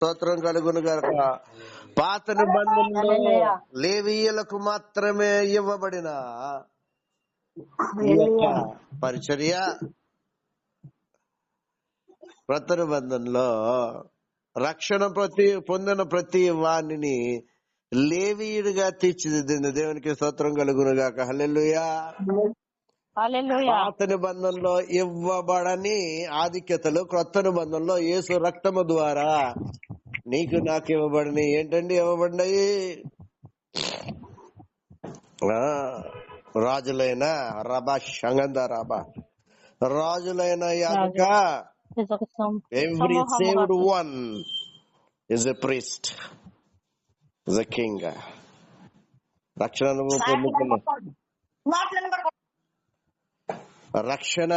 స్తోత్రం కలుగును గాక. పాత నిబంధనలో హల్లెలూయా. లేవీయులకు మాత్రమే ఇవ్వబడిన ఈ యొక్క పరిచర్య క్రొత్త నిబంధనలో రక్షణ పొందిన ప్రతి వాణిని లేవీయుడిగా తీర్చిదిద్దింది. దేవునికి స్తోత్రం కలుగును గాక. హల్లెలూయా. హల్లెలూయా. పాత నిబంధనలో ఇవ్వబడని ఆధిక్యతలు క్రొత్త నిబంధనలో యేసు రక్తము ద్వారా నీకు నాకు ఇవ్వబడినాయి. ఏంటండి ఇవ్వబడినాయి? రాజులైన రబా షంగంద రాబా రాజులైన యాజక, every saved one is a priest, is a king. రక్షణ అనుభవం పొందుకున్న రక్షణ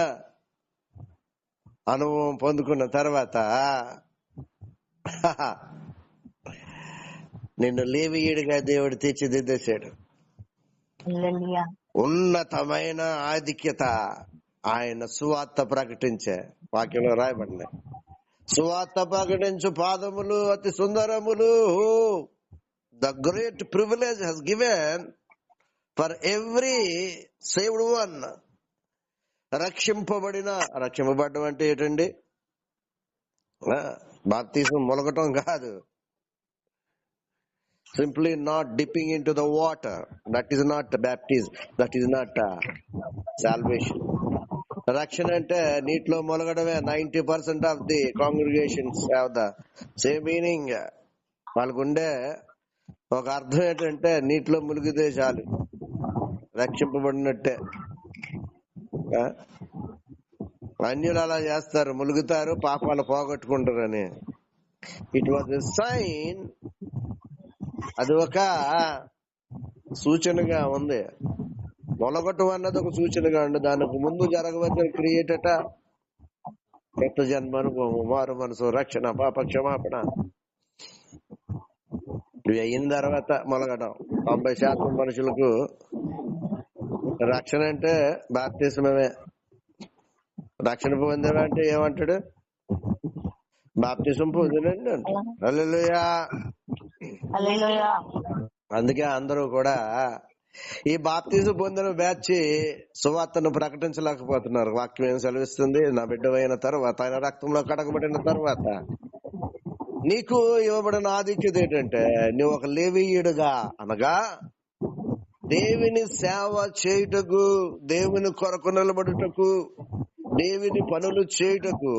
అనుభవం పొందుకున్న తర్వాత నిన్ను లేవీయుడిగా దేవుడు తీర్చిదిద్దేశాడు. ఉన్నతమైన ఆధిక్యత ఆయన సువార్త ప్రకటించే వాక్యంలో రాయబడినాయి. సువార్త ప్రకటించు పాదములు అతి సుందరములు. The great privilege has given for every saved one. రక్షింపబడడం అంటే ఏంటండి? బాప్తిజం మొలగటం కాదు. Simply not dipping into the water. That is not baptism. That is not salvation. రక్షణ అంటే నీటిలో మొలగడమే. 90% of the congregations have the same meaning. వాళ్ళకుండే ఒక అర్థం ఏంటంటే నీటిలో మునిగితే చాలు, రక్షింపబడినట్టే. అన్యులు అలా చేస్తారు, ములుగుతారు, పాపాలు పోగొట్టుకుంటారని. It was a sign. అది ఒక సూచనగా ఉంది. మొలగొట్టం అన్నది ఒక సూచనగా ఉంది. దానికి ముందు జరగవలసిన క్రియేటట కొత్త జన్మ అనుభవం, మారు మనసు, రక్షణ, పాప క్షమాపణ. ఇవి అయిన తర్వాత మొలగడం. 90% మనుషులకు రక్షణ అంటే బాప్తిస్మమే. రక్షణ పొందేవంటే ఏమంటాడు? బాప్తిసం పొందినండి అంటాడు. హల్లెలూయా. అందుకే అందరూ కూడా ఈ బాప్తిజం పొందిన బ్యాచ్ సువార్తను ప్రకటించలేకపోతున్నారు. వాక్యం ఏం సెలవిస్తుంది? నా బిడ్డవైన తర్వాత, ఆయన రక్తంలో కడగబడిన తర్వాత నీకు ఇవ్వబడిన ఆధిక్యత ఏంటంటే నువ్వు ఒక లేవీయుడుగా, అనగా దేవుని సేవ చేయుటకు, దేవుని కొరకు నిలబడుటకు, దేవుని పనులు చేయుటకు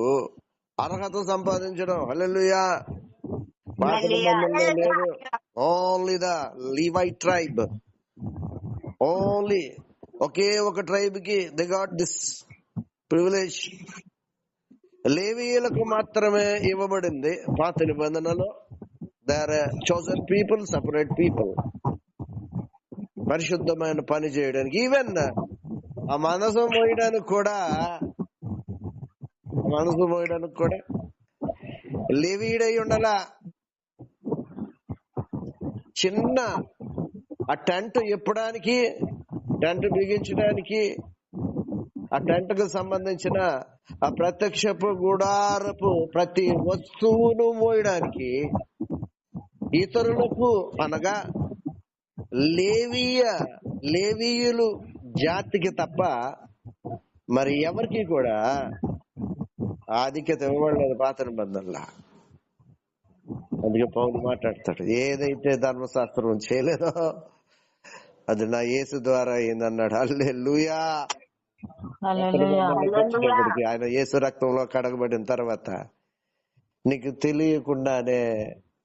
అర్హత సంపాదించడం. హల్లెలూయా. లేదు. Only the Levite tribe, only ఒకే ఒక ట్రైబ్ కి దే గాట్ దిస్ ప్రివిలేజ్. లేవీయులకు మాత్రమే ఇవ్వబడింది పాత నిబంధనలో. They are chosen people, separate people, పరిశుద్ధమైన పని చేయడానికి. ఈవెన్ ఆ మనసు మోయడానికి కూడా లేవీయుడై ఉండాలా. చిన్న ఆ టెంట్ ఇప్పడానికి, టెంట్ బిగించడానికి, ఆ టెంట్ కు సంబంధించిన ఆ ప్రత్యక్షపు గుడారపు ప్రతి వస్తువును మోయడానికి ఇతరులకు, అనగా లేవీయులు జాతికి తప్ప మరి ఎవరికి కూడా ఆధిక్యత ఇవ్వబడలేదు పాత నిబంధనలా. అందుకే పౌలు మాట్లాడతాడు, ఏదైతే ధర్మశాస్త్రం చేయలేదో అది నా యేసు ద్వారా అయిందన్నాడు. హల్లెలూయా. ఆయన యేసు రక్తంలో కడగబడిన తర్వాత నీకు తెలియకుండానే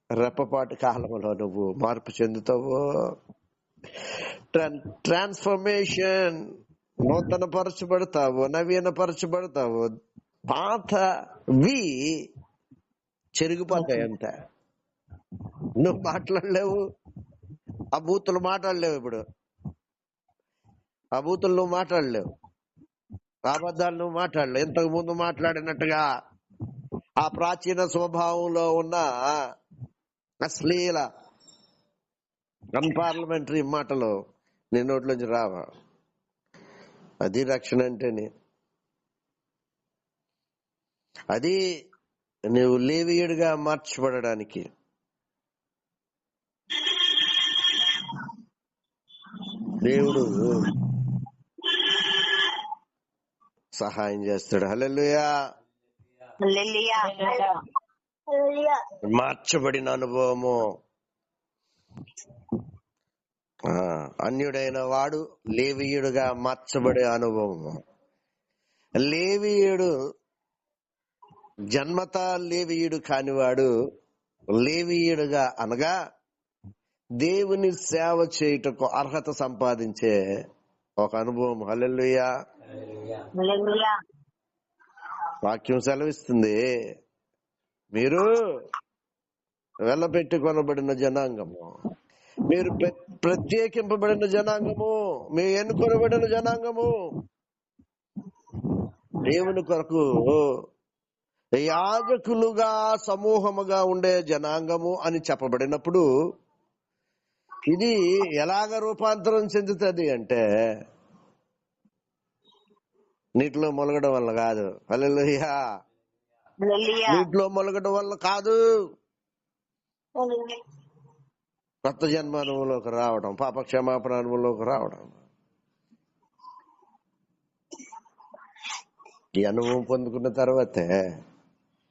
రెప్పపాటు కాలంలో నువ్వు మార్పు చెందుతావు. ట్రాన్స్ఫర్మేషన్, నూతన పరచబడతావు, నవీన పరచబడతావు. పాతవి చెరిగిపోతాయి అంత. నువ్వు మాట్లాడలేవు, ఆ బూతులు మాట్లాడలేవు. ఇప్పుడు ఆ బూతులు నువ్వు మాట్లాడలేవు, అబద్ధాలు నువ్వు మాట్లాడలేవు. ఇంతకు ముందు మాట్లాడినట్టుగా ఆ ప్రాచీన స్వభావంలో ఉన్న అశ్లీల అన్పార్లమెంటరీ మాటలు నీ నోట్లోంచి రావా. అది రక్షణ అంటేనే. అది నువ్వు లేవీయుడిగా మార్చబడడానికి దేవుడు సహాయం చేస్తాడు. హల్లెలూయా. హల్లెలూయా. మార్చబడిన అనుభవము. అన్యుడైన వాడు లేవీయుడుగా మార్చబడే అనుభవము. లేవీయుడు జన్మతా లేవీయుడు కానివాడు లేవీయుడుగా అనగా దేవుని సేవ చేయుటకు అర్హత సంపాదించే ఒక అనుభవం. హల్లెలూయా. హల్లెలూయా. వాక్యం సెలవిస్తుంది, మీరు వెళ్ళబెట్టుకొనబడిన జనాంగము, మీరు ప్రత్యేకింపబడిన జనాంగము, మీరు ఎన్నుకొనబడిన జనాంగము, దేవుని కొరకు యాజకులుగా సమూహముగా ఉండే జనాంగము అని చెప్పబడినప్పుడు ఇది ఎలాగ రూపాంతరం చెందుతుంది అంటే నీటిలో మొలగడం వల్ల కాదు. హల్లెలూయా. నీటిలో మొలగడం వల్ల కాదు, కొత్త జన్మ అనుభవంలోకి రావడం, పాప క్షమాపణ అనుభవంలోకి రావడం. ఈ అనుభవం పొందుకున్న తర్వాతే,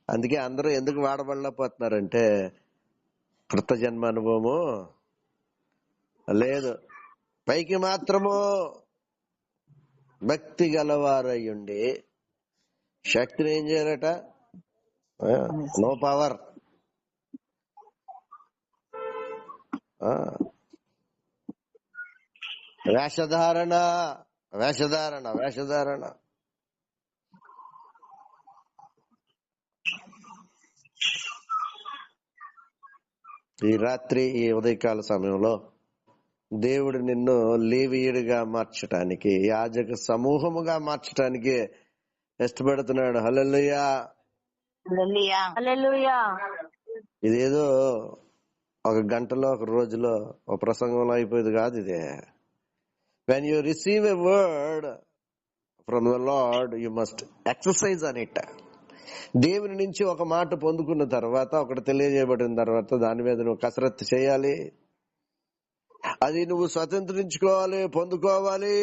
అందుకే అందరూ ఎందుకు వాడబడలేకపోతున్నారంటే కృత జన్మ అనుభవము లేదు. పైకి మాత్రము భక్తి గలవారయ్యుండి శక్తిని ఏం చేయాలట? No power. వేషధారణ వేషధారణ వేషధారణ. ఈ రాత్రి ఈ ఉదయకాల సమయంలో దేవుడు నిన్ను లేవీయుడిగా మార్చటానికి, యాజక సమూహముగా మార్చటానికి ఇష్టపడుతున్నాడు. హల్లెలూయా. హల్లెలూయా. ఇదేదో ఒక గంటలో ఒక రోజులో ఒక ప్రసంగంలో అయిపోయేది కాదు ఇదే. When you receive a word from the lord you must exercise on it. దేవుని నుంచి ఒక మాట పొందుకున్న తర్వాత, ఒకటి తెలియజేయబడిన తర్వాత దాని మీద నువ్వు కసరత్తు చేయాలి. అది నువ్వు స్వతంత్రించుకోవాలి, పొందుకోవాలి.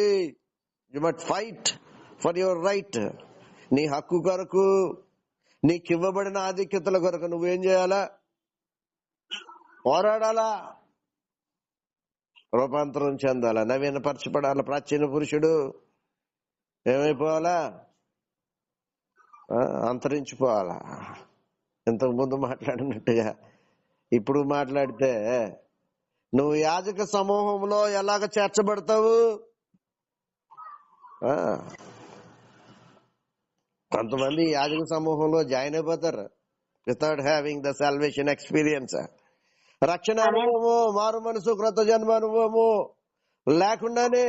You must fight for your right. నీ హక్కు కొరకు, నీకు ఇవ్వబడిన ఆధిక్యతల కొరకు నువ్వేం చేయాలా? పోరాడాలా, రూపాంతరం చెందాలా, నవీన పరచబడాలా. ప్రాచీన పురుషుడు ఏమైపోవాలా? అంతరించిపోవాలా. ఇంతకు ముందు మాట్లాడినట్టుగా ఇప్పుడు మాట్లాడితే నువ్వు యాజక సమూహంలో ఎలాగ చేర్చబడతావు? కొంతమంది యాజక సమూహంలో జాయిన్ అయిపోతారు without having the salvation experience. రక్షణ అనుభవము, మారు మనసు, క్రొత్త జన్మ అనుభవము లేకుండానే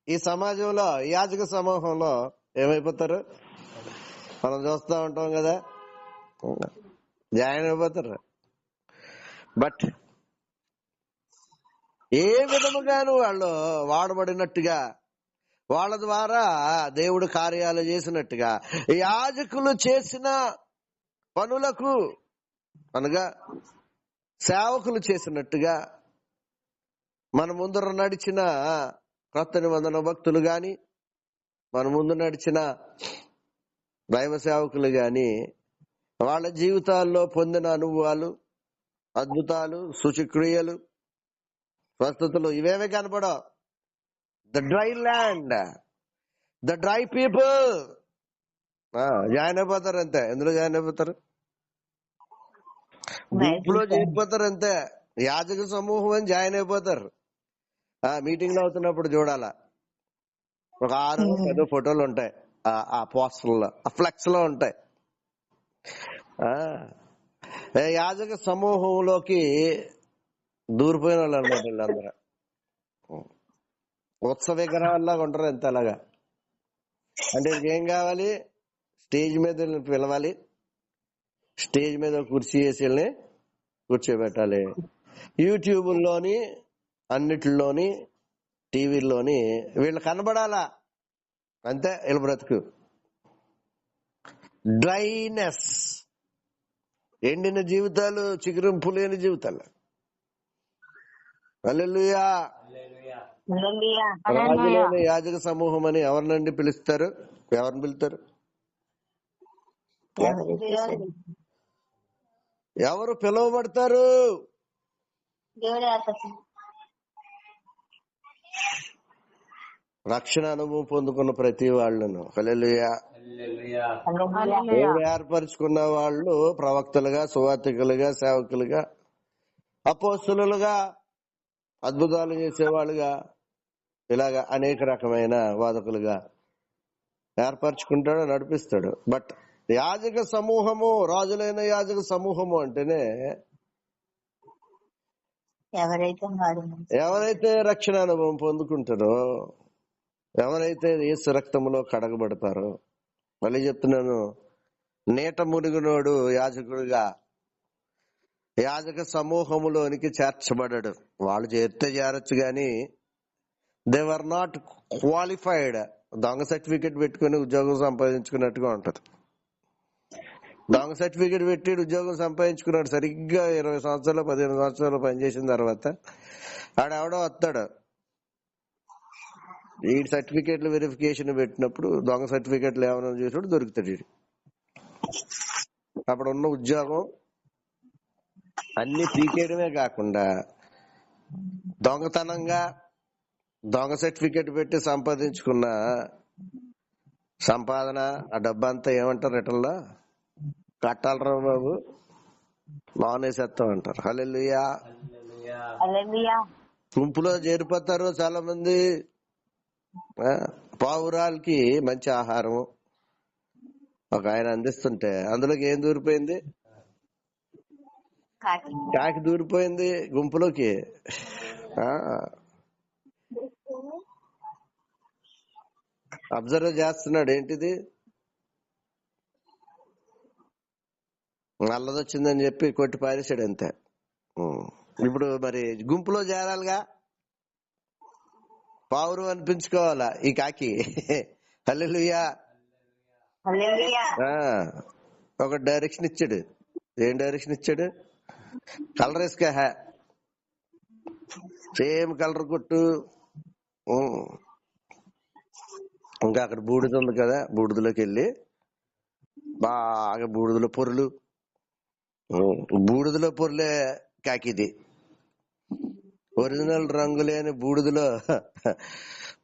ఈ సమాజంలో, యాజక సమూహంలో ఏమైపోతారు? మనం చూస్తూ ఉంటాం కదా, జాయిన్ అయిపోతారు. బట్ ఏ విధముగాను వాళ్ళు వాడబడినట్టుగా, వాళ్ళ ద్వారా దేవుడు కార్యాలు చేసినట్టుగా, యాజకులు చేసిన పనులకు అనగా సేవకులు చేసినట్టుగా, మన ముందర నడిచిన కొత్త నిబంధన భక్తులు గాని, మన ముందు నడిచిన దైవ సేవకులు గాని, వాళ్ళ జీవితాల్లో పొందిన అనుభవాలు, అద్భుతాలు, సూచక్రియలు, స్వస్థతలు ఇవేమీ కనపడవు. The dry land, the dry people join అయిపోతారు అంతే. ఎందులో జాయిన్ అయిపోతారు? గుంపులో చేరిపోతారు అంతే. యాజక సమూహం అని జాయిన్ అయిపోతారు. మీటింగ్ లో అవుతున్నప్పుడు చూడాలా, ఒక 6-10 ఫోటోలు ఉంటాయి ఆ పోస్టర్లో, ఆ ఫ్లెక్స్ లో ఉంటాయి. యాజక సమూహంలోకి దూరిపోయిన వాళ్ళు అనమాట వీళ్ళందరూ. ఉత్సవ విగ్రహాల్లాగా ఉంటారు ఎంత అలాగా. అంటే ఏం కావాలి? స్టేజ్ మీద పిలవాలి, స్టేజ్ మీద కుర్చీ వేసి వీళ్ళని కూర్చోబెట్టాలి. యూట్యూబ్లోని, అన్నిటిలోని, టీవీల్లోని వీళ్ళు కనబడాలా అంతే. వీళ్ళ బ్రతుకు డ్రైనెస్. ఎండిన జీవితాలు, చిగురింపు లేని జీవితాలు. హల్లెలూయా. హల్లెలూయా. రాజులైన యాజక సమూహం అని ఎవరినండి పిలుస్తారు? ఎవరిని పిలుస్తారు? ఎవరు పిలువబడతారు? దేవుడి ఆకర్షణ. రక్షణ అనుభవం పొందుకున్న ప్రతి వాళ్ళను. హల్లెలూయా. హల్లెలూయా. దేవుడు ఏర్పరచుకున్న వాళ్ళు ప్రవక్తలుగా, సువార్తికులుగా, సేవకులుగా, అపోస్తలులుగా, అద్భుతాలు చేసేవాళ్ళుగా, ఇలాగా అనేక రకమైన వాదకులుగా ఏర్పరచుకుంటాడు, నడిపిస్తాడు. బట్ యాజక సమూహము, రాజులైన యాజక సమూహము అంటేనే ఎవరైతే రక్షణ అనుభవం పొందుకుంటారో, ఎవరైతే యేసు రక్తములో కడగబడతారో, మళ్ళీ చెప్తున్నాను, నీట మునిగినోడు యాజకుడిగా యాజక సమూహములోనికి చేర్చబడ్డాడు. వాళ్ళు చేరితే చేరొచ్చు గాని దే వర్ నాట్ క్వాలిఫైడ్. దొంగ సర్టిఫికెట్ పెట్టుకుని ఉద్యోగం సంపాదించుకున్నట్టుగా ఉంటది. దొంగ సర్టిఫికెట్ పెట్టి ఉద్యోగం సంపాదించుకున్నాడు. సరిగ్గా 20 సంవత్సరాలు 15 సంవత్సరాలు పనిచేసిన తర్వాత ఆడెవడో వస్తాడు, ఈ సర్టిఫికెట్లు వెరిఫికేషన్ పెట్టినప్పుడు దొంగ సర్టిఫికెట్లు ఏమైనా చేసినప్పుడు దొరుకుతాడు. అప్పుడు ఉన్న ఉద్యోగం అన్ని పీకేయడమే కాకుండా దొంగతనంగా దొంగ సర్టిఫికెట్ పెట్టి సంపాదించుకున్న సంపాదన, ఆ డబ్బంతా ఏమంటారు రిటర్న్లో? కట్టాలరా బాబు, మానేసేస్తాం అంటారు. హల్లెలూయా. గుంపులో చేరిపోతారు చాలా మంది. పావురాలకి మంచి ఆహారం ఒక ఆయన అందిస్తుంటే అందులోకి ఏం దూరిపోయింది? కాకి దూరిపోయింది గుంపులోకి. అబ్జర్వ్ చేస్తున్నాడు, ఏంటిది నల్లదొచ్చిందని చెప్పి కొట్టి పారేసాడు అంతే. ఇప్పుడు మరి గుంపులో చేరాలిగా, పావురు అనిపించుకోవాలా ఈ కాకి. హల్లెలూయా. ఒక డైరెక్షన్ ఇచ్చాడు. ఏం డైరెక్షన్ ఇచ్చాడు? కలర్ వేసుకో, సేమ్ కలర్ కొట్టు. ఇంకా అక్కడ బూడిద ఉంది కదా, బూడిదలోకి వెళ్ళి బాగా బూడిదలో పొరులు, బూడిదలో పొరులే కాకిది. ఒరిజినల్ రంగు లేని బూడిదలో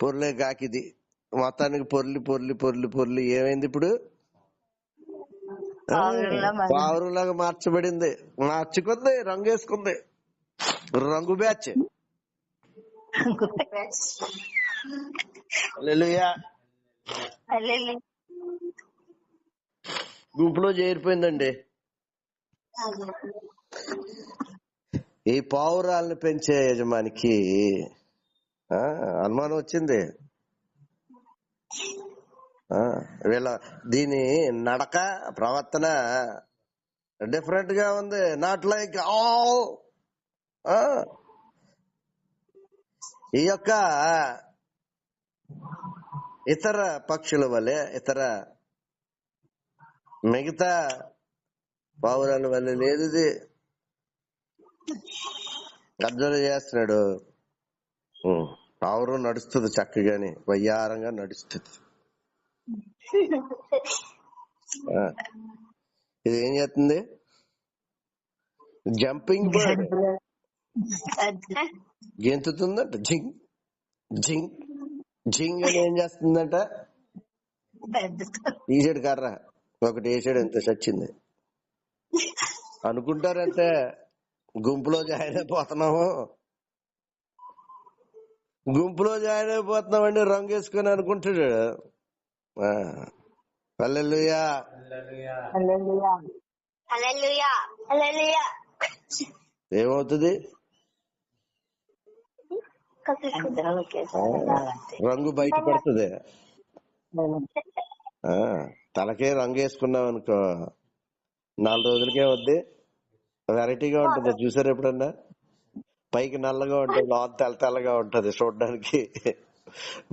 పొరులే కాకిది. మొత్తానికి పొర్లి పొర్లి పొర్లి పొర్లి ఏమైంది? ఇప్పుడు పావురంలాగా మార్చబడింది. మార్చుకుంది, రంగు వేసుకుంది. రంగు బ్యాచ్. హల్లెలూయా. గుంపులో చేరిపోయిందండి. ఈ పావురాలను పెంచే యజమానికి అనుమానం వచ్చింది. వీళ్ళ దీని నడక, ప్రవర్తన డిఫరెంట్ గా ఉంది. Not like all. ఈ యొక్క ఇతర పక్షుల వలె, ఇతర మిగతా పావురాల వల్ల లేదు. ఇది అబ్జర్వ్ చేస్తున్నాడు. పావురం నడుస్తుంది చక్కగాని, వయ్యారంగా నడుస్తుంది. ఇది ఏం చేస్తుంది? Jumping bird. గెంతుతుందంట, జింగ్ జింగ్ జింగ్ అని. ఏం చేస్తుందంట? తీసాడు కర్ర ఒకటి, వేసాడు, ఎంత చచ్చింది అనుకుంటారంటే. గుంపులో జాయిన్ అయిపోతున్నాము, గుంపులో జాయిన్ అయిపోతున్నామండి రంగు వేసుకొని అనుకుంటాడు. హల్లెలూయా. ఏమవుతుంది? రంగు బయటపడుతుంది. తలకే రంగు వేసుకున్నాం అనుకో, 4 రోజులకే వద్ది వెరైటీగా ఉంటది. చూసారు ఎప్పుడన్నా? పైకి నల్లగా ఉంటది, లోపల తెల్ల తెల్లగా ఉంటది. చూడడానికి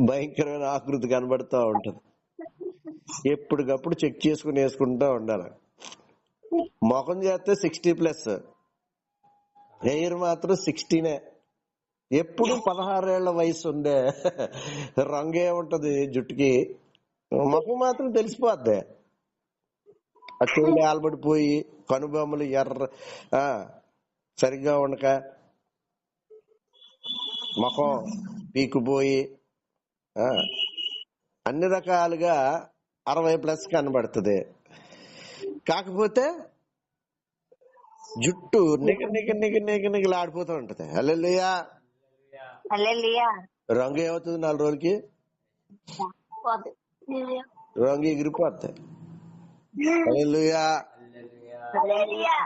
భయంకరమైన ఆకృతి కనబడుతూ ఉంటది. ఎప్పటికప్పుడు చెక్ చేసుకుని వేసుకుంటా ఉండాలి. ముఖం చేస్తే 60+, హెయిర్ మాత్రం 16. ఎప్పుడు 16 ఏళ్ల వయసు ఉండే రంగే ఉంటది జుట్టుకి, ముఖం మాత్రం తెలిసిపోద్ది. ఆ చెవులు ఆలబడిపోయి కనుబొమ్మలు ఎర్ర సరిగ్గా ఉండక ముఖం పీకుపోయి అన్ని రకాలుగా 60+ కనబడుతుంది. కాకపోతే జుట్టు నిగలాడిపోతూ ఉంటది. హల్లెలూయా. హల్లెలూయా. రంగు ఏమవుతుంది 4 రోజులకి? రంగు ఎగిరిపోద్ది. హల్లెలూయా. హల్లెలూయా.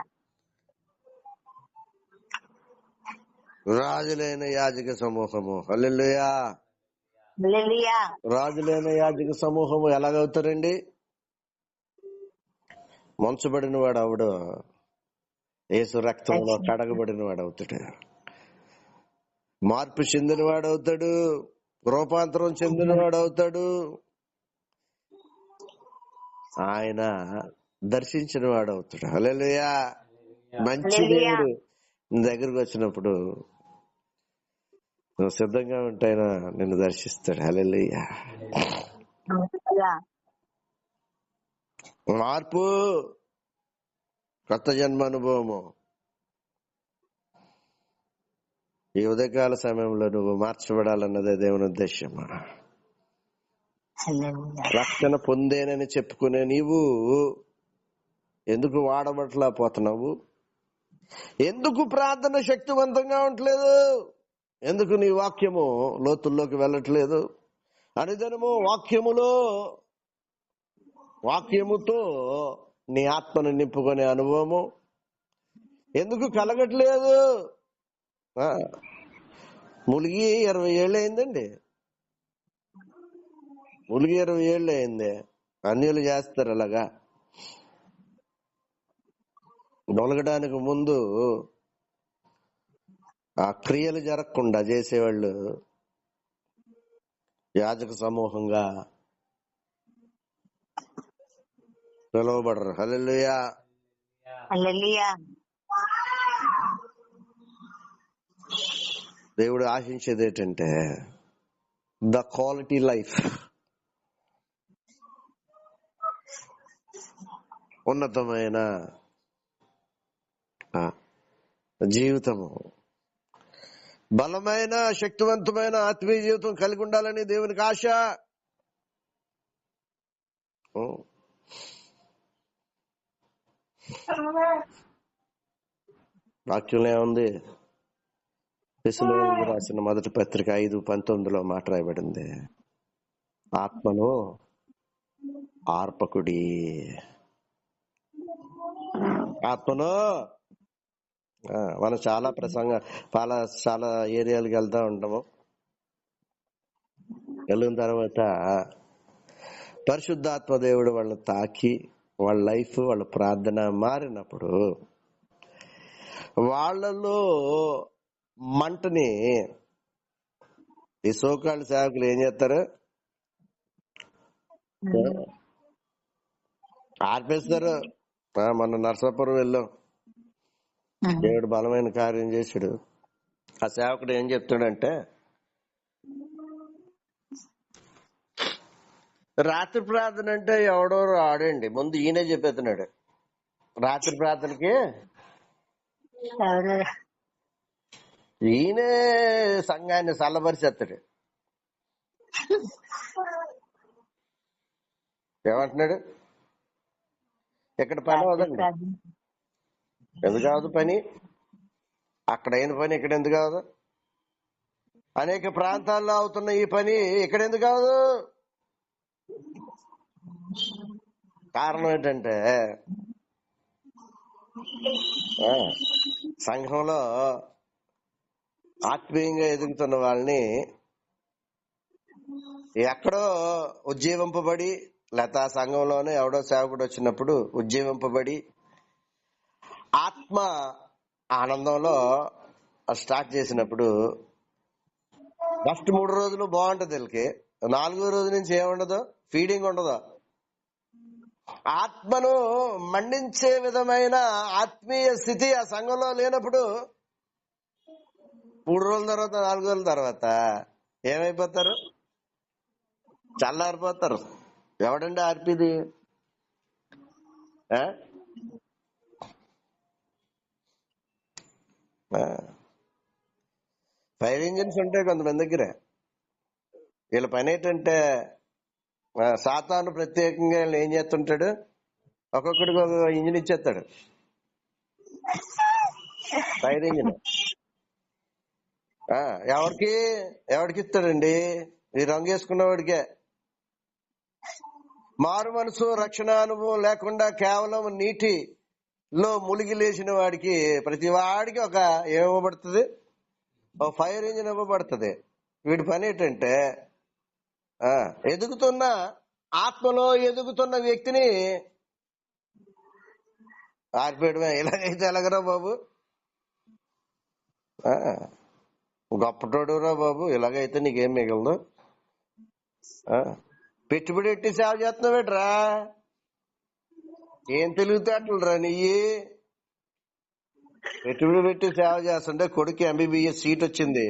రాజులైన యాజక సమూహము. హల్లెలూయా. హల్లెలూయా. రాజులైన యాజక సమూహము ఎలాగవుతారండి? మంచబడిన వాడు అవుడు, యేసు రక్తంలో కడగబడిన వాడు అవుతాడు, మార్పు చెందిన వాడు అవుతాడు, రూపాంతరం చెందిన వాడు అవుతాడు, ఆయన దర్శించిన వాడు అవుతాడు. హల్లెలూయా. మంచి దేవుడు నీ దగ్గరకు వచ్చినప్పుడు నువ్వు సిద్ధంగా ఉంటే ఆయన నిన్ను దర్శిస్తాడు. హల్లెలూయా. మార్పు, కొత్త జన్మ అనుభవము. ఈ ఉదయకాల సమయంలో నువ్వు మార్చబడాలన్నదే దేవుని ఉద్దేశం. రక్షణ పొందేనని చెప్పుకునే నీవు ఎందుకు వాడబట్టలేకపోతున్నావు? ఎందుకు ప్రార్థన శక్తివంతంగా ఉండట్లేదు? ఎందుకు నీ వాక్యము లోతుల్లోకి వెళ్ళట్లేదు? అనుదినము వాక్యముతో నీ ఆత్మను నింపుకునే అనుభవము ఎందుకు కలగట్లేదు? ములిగి 20 ఏళ్ళు అయిందండి. ములిగి 20 ఏళ్ళు అయింది. అన్యులు చేస్తారు అలాగా. నొలగడానికి ముందు ఆ క్రియలు జరగకుండా చేసేవాళ్ళు యాజక సమూహంగా పిలువబడరు. హల్లెలూయా. హల్లెలూయా. దేవుడు ఆశించేది ఏంటంటే ద క్వాలిటీ లైఫ్, ఉన్నతమైన జీవితము, బలమైన శక్తివంతమైన ఆత్మీయ జీవితం కలిగి ఉండాలని దేవునికి ఆశ. వాక్యంలో ఏముంది? తెస్సలోనికీయులకు రాసిన మొదటి పత్రిక 5:19 మాట రాయబడింది, ఆత్మను ఆర్పకుడి. ఆత్మను మనం చాలా చాలా ఏరియాలకు వెళ్తా ఉంటాము. వెళ్ళిన తర్వాత పరిశుద్ధాత్మ దేవుడు వాళ్ళని తాకి వాళ్ళ లైఫ్, వాళ్ళ ప్రార్థన మారినప్పుడు వాళ్ళలో మంటని ఈ సోకాళ్ళ సేవకులు ఏం చేస్తారు? ఆర్పేస్తారు. మన నరసాపురం వెళ్ళాం, దేవుడు బలమైన కార్యం చేశాడు. ఆ సేవకుడు ఏం చెప్తాడంటే, రాత్రి ప్రార్థన అంటే ఎవడో రాడండి, ముందు ఈయనే చెప్పేస్తున్నాడు. రాత్రి ప్రార్థనకి ఈయనే సంఘాన్ని చల్లబరిచేస్తాడు. ఏమంటున్నాడు? ఇక్కడ పని అవదండి. ఎందుకు కాదు పని? అక్కడ అయిన పని ఇక్కడ ఎందుకు కాదు? అనేక ప్రాంతాల్లో అవుతున్న ఈ పని ఇక్కడ ఎందుకు కాదు? కారణం ఏంటంటే సంఘంలో ఆత్మీయంగా ఎదుగుతున్న వాళ్ళని ఎక్కడో ఉజ్జీవింపబడి, లేకపోతే ఆ సంఘంలోనే ఎవడో సేవకుడు వచ్చినప్పుడు ఉజ్జీవింపబడి ఆత్మ ఆనందంలో స్టార్ట్ చేసినప్పుడు ఫస్ట్ 3 రోజులు బాగుంటది వీళ్ళకి. 4వ రోజు నుంచి ఏముండదు, ఫీడింగ్ ఉండదు. ఆత్మను మండించే విధమైన ఆత్మీయ స్థితి ఆ సంఘంలో లేనప్పుడు 3 రోజుల తర్వాత 4 రోజుల తర్వాత ఏమైపోతారు? చల్లారిపోతారు. ఎవడండి ఆర్పిది? ఆ? ఆ. ఫైర్ ఇంజిన్స్ ఉంటాయి కొంతమంది దగ్గర. వీళ్ళ పని ఏంటంటే సాతాను ప్రత్యేకంగా వీళ్ళు ఏం చేస్తుంటాడు, ఒక్కొక్కడికి ఒక ఇంజిన్ ఇచ్చేస్తాడు. ఫైర్ ఇంజిన్ ఎవరికి ఎవరికి ఇస్తాడండి? ఈ రంగు వేసుకున్న వాడికే. మారు మనసు రక్షణ అనుభవం లేకుండా కేవలం నీటిలో మునిగి లేచిన వాడికి, ప్రతి వాడికి ఒక ఏమివ్వబడుతుంది? ఒక ఫైర్ ఇంజిన్ ఇవ్వబడుతుంది. వీడి పని ఏంటంటే ఎదుగుతున్న ఆత్మలో ఎదుగుతున్న వ్యక్తిని ఆర్పేయడమే. ఇలాగైతే ఎలాగరా బాబు? గొప్పటోడురా బాబు, ఇలాగైతే నీకేం మిగలదు. పెట్టుబడి పెట్టి సేవ చేస్తున్నావేట్రా? ఏం తెలివితేటలు రా నీయి? పెట్టుబడి పెట్టి సేవ చేస్తుంటే కొడుకు ఎంబీబీఎస్ సీట్ వచ్చింది,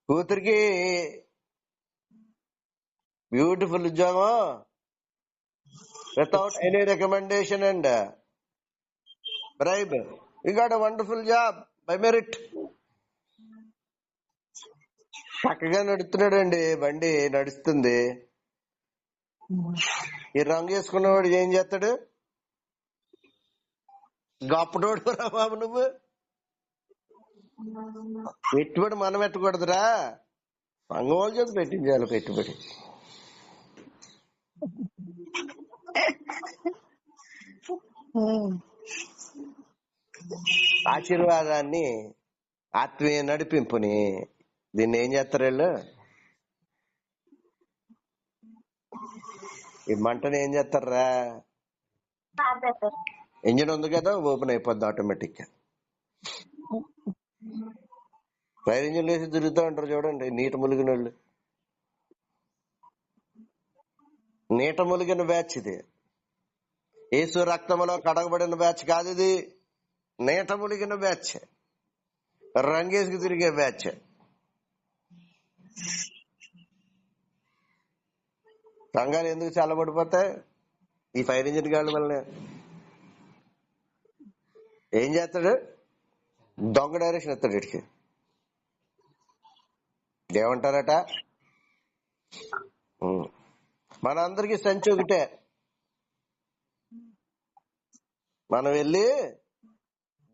కూతురికి బ్యూటిఫుల్ ఉద్యోగం, without any recommendation and bribe, you got a wonderful job by merit. చక్కగా నడుస్తున్నాడండి, బండి నడుస్తుంది. ఈ రంగు వేసుకున్నవాడు ఏం చేస్తాడు? గొప్పటోడు రా బాబు నువ్వు. పెట్టుబడి మనం పెట్టకూడదురా, రంగు వాళ్ళు చేసి పెట్టించాలి పెట్టుబడి. ఆశీర్వాదాన్ని, ఆత్మీయ నడిపింపుని, దీన్ని ఏం చేస్తారు వీళ్ళు? ఈ మంటని ఏం చేస్తారా? ఇంజిన్ ఉంది కదా, ఓపెన్ అయిపోద్ది ఆటోమేటిక్ గా. ఫైర్ ఇంజిన్ వేసి తిరుగుతూ ఉంటారు చూడండి నీట ములిగిన వాళ్ళు. నీట ములిగిన బ్యాచ్ ఇది. యేసు రక్తములో కడగబడిన బ్యాచ్ కాదు ఇది. నీట ములిగిన బ్యాచ్, రంగేసుకు తిరిగే బ్యాచ్. రంగాలు ఎందుకు చల్లబడిపోతాయి? ఈ ఫైర్ ఇంజిన్ గాళ్ళ వల్లనే. ఏం చేస్తాడు? దొంగ డైరెక్షన్ ఎత్తాడు ఇటుకి. ఏమంటారట? మనందరికీ సంచి ఒకటే, మనం వెళ్ళి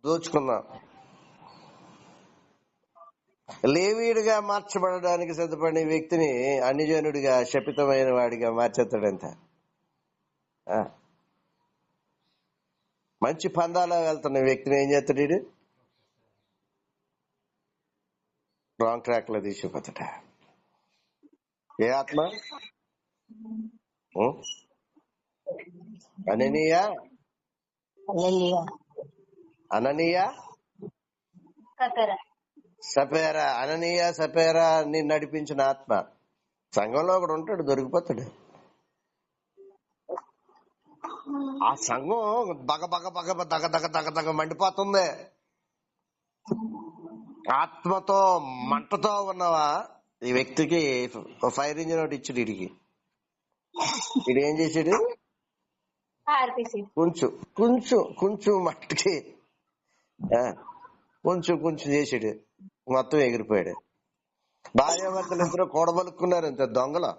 దోచుకుందాం. లేవీయుడిగా మార్చబడడానికి సిద్ధపడిన వ్యక్తిని అన్యజనుడిగా, శపితమైన వాడిగా మార్చేస్తాడంత. మంచి పందాలో వెళ్తున్న వ్యక్తిని ఏం చేస్తాడు? వీడు రాంగ్ ట్రాక్ లో తీసుకుపోతాడ. ఏ ఆత్మ? అననీయా సపేరా, అననీయ సపేరా ని నడిపించిన ఆత్మ సంఘంలో ఒకడు ఉంటాడు, దొరికిపోతాడు. ఆ సంఘం బగ బగ బగ దగ దగ దగ దగ మండిపోతుంది. ఆత్మతో మంటతో ఉన్నవా ఈ వ్యక్తికి ఫైర్ ఇంజిన్ ఒకటి ఇచ్చాడు. వీడికి వీడు ఏం చేసాడు? కొంచెం కొంచెం కొంచెం మట్టికి కొంచెం కొంచెం చేసాడు, మొత్తం ఎగిరిపోయాడు. భార్యాభర్తలు ఇద్దరు కూడబలుక్కున్నారు అంతే, దొంగలు.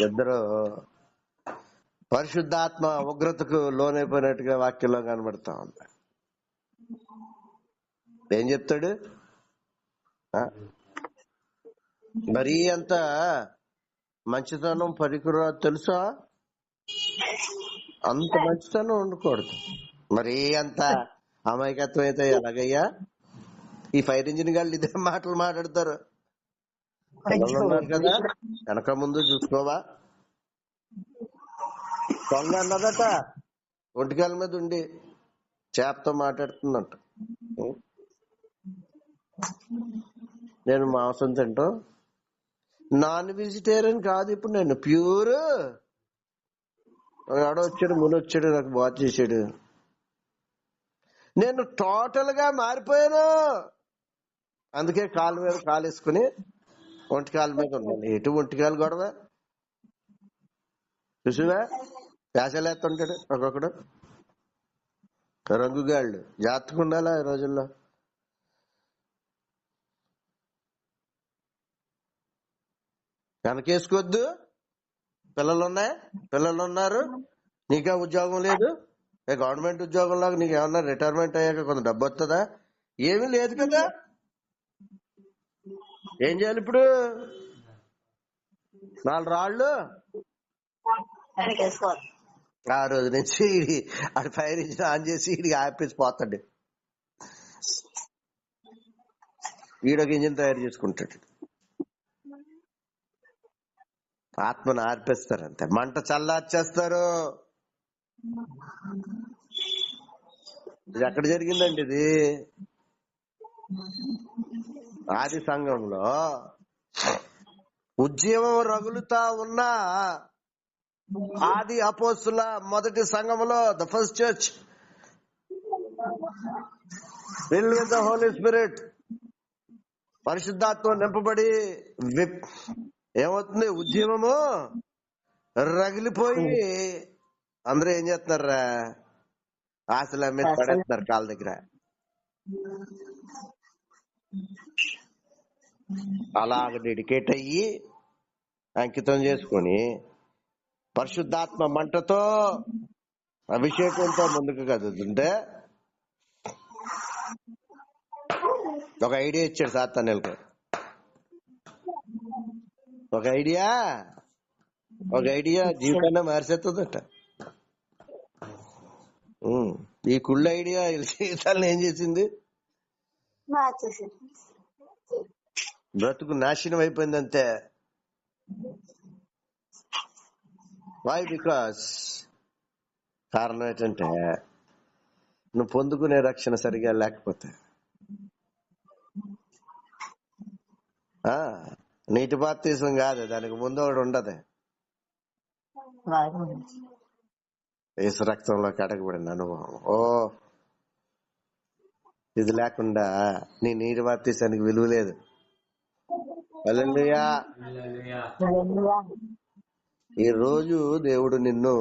ఇద్దరు పరిశుద్ధాత్మ ఉగ్రతకు లోనైపోయినట్టుగా వాక్యంలో కనబడతా ఉంది. ఏం చెప్తాడు? మరీ అంత మంచితనం పనికిరా తెలుసా? అంత మంచితనం ఉండకూడదు. మరీ అంత అమాయకత్వం అయితే ఎలాగయ్యా? ఈ ఫైర్ ఇంజిన్ గాళ్ళు ఇదే మాటలు మాట్లాడతారు. ఉన్నారు కదా, వెనక ముందు చూసుకోవా? దొంగ అన్నదట ఒంటికాల మీద ఉండి చేపతో మాట్లాడుతుందంట. నేను మాంసం తింటాం. నాన్ వెజిటేరియన్ కాదు ఇప్పుడు, నేను ప్యూర్. ఎవడో వచ్చాడు, ముని వచ్చాడు, నాకు బాగా చేశాడు. నేను టోటల్ గా మారిపోయాను. అందుకే కాలు మీద కాలు వేసుకుని ఒంటికాల మీద ఉన్నాను. ఎటు ఒంటికాలు గొడవ చూసువా, వేసలేస్తుంటాడు ఒక్కొక్కడు. రంగుగాళ్ళు జాగ్రత్తగా ఉండాలా ఈ రోజుల్లో. వెనకేసుకోవద్దు. పిల్లలు ఉన్నారు, నీకే ఉద్యోగం లేదు. గవర్నమెంట్ ఉద్యోగంలాగా నీకు ఏమన్నా రిటైర్మెంట్ అయ్యాక కొంత డబ్బు వస్తుందా? ఏమీ లేదు కదా. ఏం చేయాలి ఇప్పుడు? 4 రాళ్ళు ఆ రోజు నుంచి ఆడు ఫైర్ ఇంజిన్ ఆన్ చేసి ఇడికి ఆపేసి పోతాడు. ఈడొక ఇంజిన్ తయారు చేసుకుంటాడు. ఆత్మను ఆర్పేస్తారు అంతే, మంట చల్లార్చేస్తారు. ఇది ఎక్కడ జరిగిందండి? ఇది ఆది సంఘంలో ఉద్యమం రగులుతా ఉన్న ఆది అపోస్తుల మొదటి సంఘంలో, the first church filled with the holy spirit, పరిశుద్ధాత్మ నింపబడి ఏమవుతుంది? ఉద్యమము రగిలిపోయి అందరూ ఏం చేస్తున్నారా? ఆశల మీద పడేస్తున్నారు కాళ్ళ దగ్గర. అలాగ డెడికేట్ అయ్యి అంకితం చేసుకుని పరిశుద్ధాత్మ మంటతో అభిషేకంతో ముందుకు కదులుతుంటే ఒక ఐడియా ఇచ్చాడు సాతానులకి. ఒక ఐడియా జీవితాన్ని మార్చేస్తుందట. ఈ కుళ్ళు ఐడియా జీవితాలను ఏం చేసింది? బ్రతుకు నాశనం అయిపోయింది అంతే. వై? బికాస్ కారణం ఏంటంటే నువ్వు పొందుకునే రక్షణ సరిగా లేకపోతే. నీటి బాప్తీసం కాదు, దానికి ముందు ఒకటి ఉండదు. యేసు రక్తంలో కడగబడిన అనుభవం. ఇది లేకుండా నీ నీటి బాప్తీసానికి విలువ లేదు. హల్లెలూయా. ఈ రోజు దేవుడు నిన్ను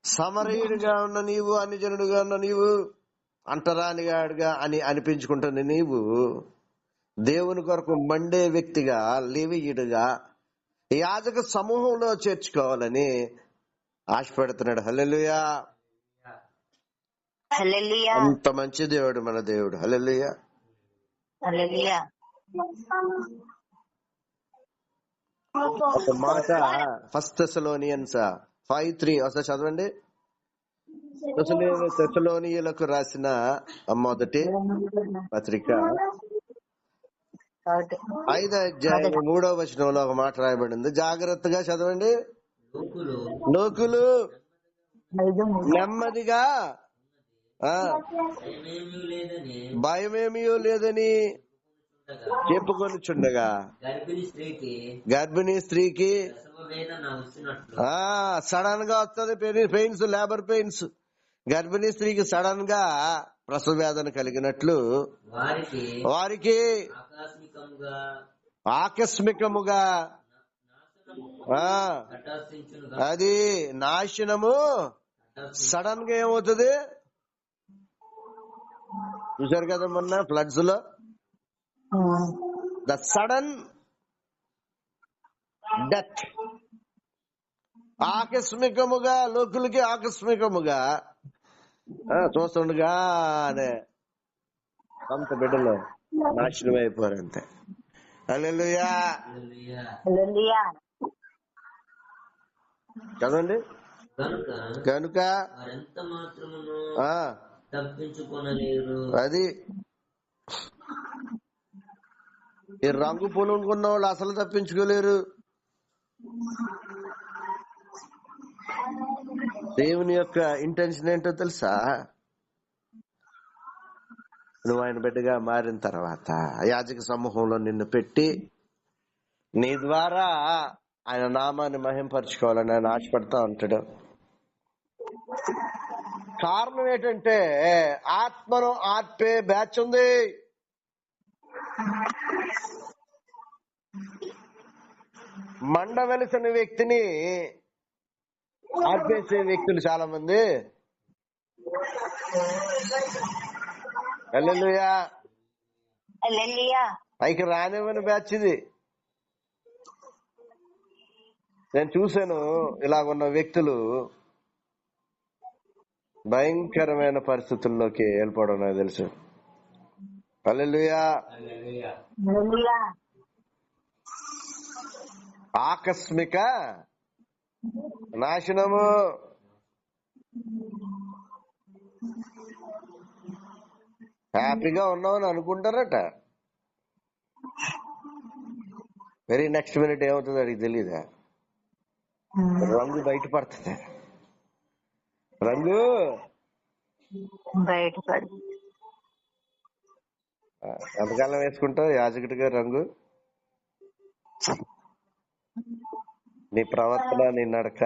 సమరయుడిగా ఉన్న నీవు, అన్యజనుడిగా ఉన్న నీవు, అంటరానిగాడుగా అని అనిపించుకుంటున్న నీవు దేవుని కొరకు మండే వ్యక్తిగా, లేవీయుడిగా యాజక సమూహంలో చేర్చుకోవాలని ఆశపడుతున్నాడు. హల్లెలూయా. అంత మంచి దేవుడు మన దేవుడు. హల్లెలూయా. ఒక మాట ఫస్ట్ థెస్సలోనియన్స్ 5:3 ఒకసారి చదవండి. థెస్సలోనియులకు రాసిన మొదటి పత్రిక 5వ అధ్యాయం 3వ వచనంలో ఒక మాట రాయబడింది. జాగ్రత్తగా చదవండి. లోకులు నెమ్మదిగా భయమేమీ లేదని చెప్పుకొనిచుండగా గర్భిణీ స్త్రీకి సడన్ గా వస్తుంది పెయిన్స్, లేబర్ పెయిన్స్. గర్భిణీ స్త్రీకి సడన్ గా ప్రసవ వేదన కలిగినట్లు వారికి ఆకస్మికముగా అది నాశనము సడన్ గా ఏమవుతుంది? చూసారు కదా మొన్న ఫ్లడ్స్ లో, ద సడన్ డెత్. ఆకస్మికముగా, లోకులకి ఆకస్మికముగా చూస్తుండగానే సొంత బిడ్డలు నాశనం అయిపోరంతే. హల్లెలూయా. చదవండి. కనుక అది ఈ రంగు పొలుకున్న వాళ్ళు అసలు తప్పించుకోలేరు. దేవుని యొక్క ఇంటెన్షన్ ఏంటో తెలుసా? నువ్వు ఆయన బిడ్డగా మారిన తర్వాత యాజక సమూహంలో నిన్ను పెట్టి నీ ద్వారా ఆయన నామాన్ని మహింపరచుకోవాలని ఆయన ఆశపడతా ఉంటాడు. కారణం ఏంటంటే ఆత్మను ఆర్పే బ్యాచ్ ఉంది. మండవలసిన వ్యక్తిని ఆర్పేసే వ్యక్తులు చాలా మంది. హల్లెలూయా. హల్లెలూయా. పైకి రానివ్వని బ్యాచ్ ఇది. నేను చూశాను ఇలాగున్న వ్యక్తులు భయంకరమైన పరిస్థితుల్లోకి వెళ్ళిపోవడం నాకు తెలుసు. హల్లెలూయా. హల్లెలూయా. ఆకస్మిక నాశనము. హ్యాపీగా ఉన్నామని అనుకుంటారట, వెరీ నెక్స్ట్ మినిట్ ఏమవుతుందో అడిగి తెలీదా? రంగు బయటపడుతుంది. రంగు బయటపడు. ఎంతకాలం వేసుకుంటావు యాజకుడిగా రంగు? నీ ప్రవర్తన, నీ నడక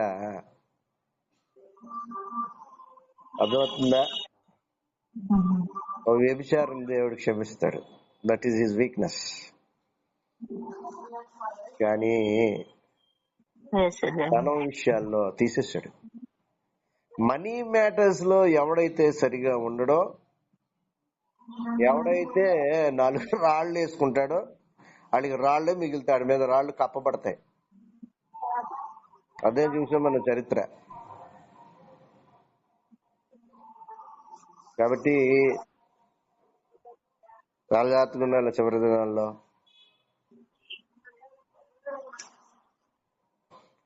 అర్థమవుతుందా? ఓ వ్యభిచారం దేవుడు క్షమిస్తాడు, దట్ ఈస్ హిజ్ వీక్నెస్. కానీ ధనం విషయాల్లో తీసేశాడు. మనీ మ్యాటర్స్ లో ఎవడైతే సరిగా ఉండడో, ఎవడైతే 4 రాళ్ళు వేసుకుంటాడో వాడికి రాళ్లే మిగులుతాడు, మీద రాళ్లు కప్పబడతాయి. అదే చూసాం మన చరిత్ర. కాబట్టి చాలా జాగ్రత్తగా ఉండాలి చివరి దినాల్లో.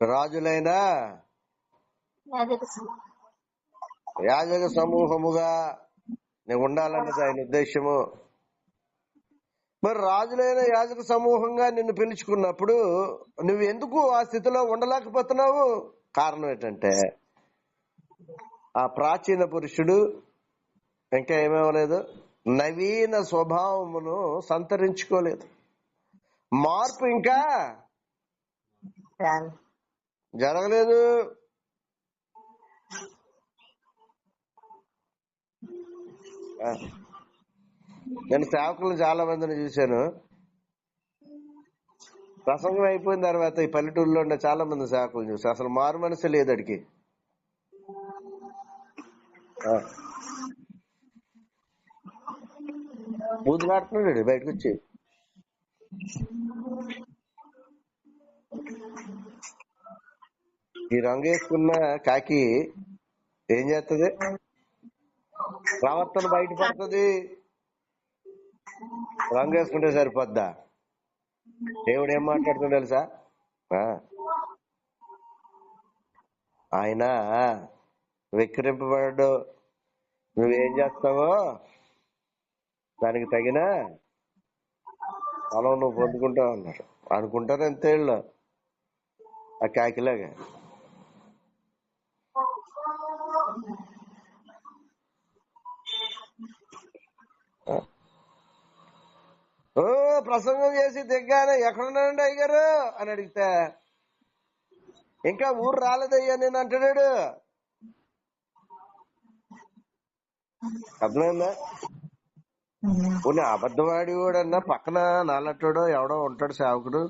రాజులైనా యాజక సమూహముగా నువ్వు ఉండాలన్నది ఆయన ఉద్దేశము. మరి రాజులైన యాజక సమూహంగా నిన్ను పిలుచుకున్నప్పుడు నువ్వు ఎందుకు ఆ స్థితిలో ఉండలేకపోతున్నావు? కారణం ఏంటంటే ఆ ప్రాచీన పురుషుడు ఇంకా ఏమేమలేదు, నవీన స్వభావమును సంతరించుకోలేదు. మార్పు ఇంకా జరగలేదు. నేను సేవకులను చాలా మందిని చూశాను. ప్రసంగం అయిపోయిన తర్వాత ఈ పల్లెటూరులో ఉండే చాలా మంది సేవకులు చూసి అసలు మారు మనసు లేదు. అడిగి బూతులాడుతున్నాడు బయటకు వచ్చి. ఈ రంగు వేసుకున్న కాకి ఏం చేస్తుంది? ప్రవర్తన బయటపడుతుంది. రంగు వేసుకుంటే సరిపోద్దా? దేవుడు ఏం మాట్లాడుతుందో తెలుసా? ఆయన వెక్కిరింపబడ్డు, నువ్వేం చేస్తావో దానికి తగిన ఫలం నువ్వు పొందుకుంటావు అన్నారు. అనుకుంటారు అంతే వీళ్ళు ఆ కాకిలాగా. ఓ ప్రసంగం చేసి దిగ్గానే ఎక్కడున్నానండి అయ్యగారు అని అడిగితే ఇంకా ఊరు రాలేదయ్యా నేను అంటాడు. అర్థమైందా? కొన్ని అబద్ధవాడి వాడన్నా పక్కన నాలట్టాడో ఎవడో ఉంటాడు సేవకుడు,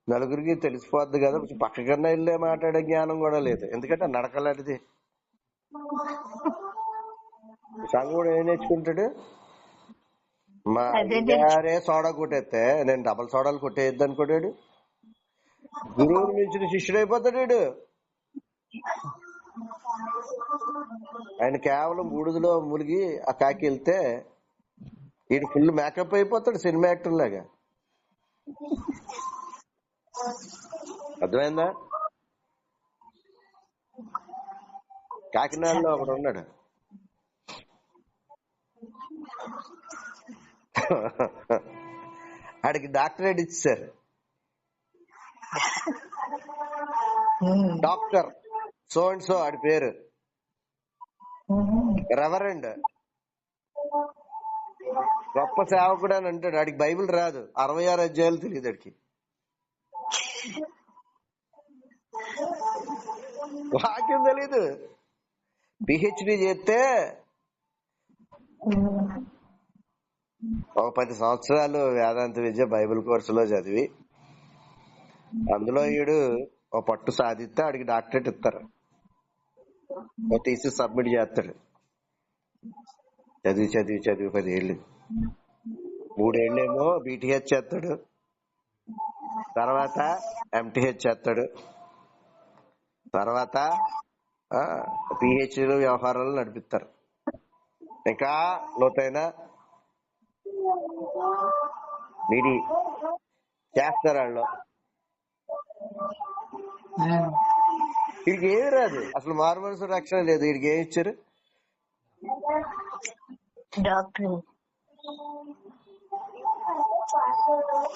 నలుగురికి తెలిసిపోద్ది కదా, పక్కకన్నా వెళ్ళే మాట్లాడే జ్ఞానం కూడా లేదు. ఎందుకంటే నడకలాంటిది. సంగుడు ఏం నేర్చుకుంటాడు? మా అయ్యగారే సోడా కొట్టేస్తే నేను డబల్ సోడాలు కొట్టేయద్దు అనుకోడాడు. గురువుని మించిన శిష్యుడు అయిపోతాడు. ఆయన కేవలం బూడిదలో మునిగి ఆ కాకి వెళ్తే వీడు ఫుల్ మేకప్ అయిపోతాడు, సినిమా యాక్టర్ లాగా. అర్థమైందా? కాకినాడలో ఒకడు ఉన్నాడు, ఆడికి డాక్టరేట్ ఇచ్చారు. డాక్టర్ సో అండ్ సో ఆడి పేరు, రెవరెండ్. గొప్ప సేవకుడు అని అంటాడు. ఆడికి బైబిల్ రాదు, 66 అధ్యాయాలు తెలియదు ఆడికి, వాక్యం తెలీదు. పిహెచ్డి చేస్తే ఒక 10 సంవత్సరాలు వేదాంత విద్య బైబిల్ కోర్సులో చదివి అందులో ఈడు ఒక పట్టు సాధిస్తే ఆడికి డాక్టరేట్ ఇస్తారు, తీసి సబ్మిట్ చేస్తాడు. చదివి చదివి చదివి 10 ఏళ్ళు, 3 ఏళ్ళేమో బీటీహెచ్ చేస్తాడు, తర్వాత ఎంటీహెచ్ చేస్తాడు, తర్వాత పిహెచ్డీలు వ్యవహారాలు నడిపిస్తారు. ఇంకా లోతైన వీడి చేస్తారు వాళ్ళు. వీడికి ఏమి రాదు అసలు, మారు మనసు రక్షణ లేదు. వీడికి ఏమి ఇచ్చారు? డాక్టర్.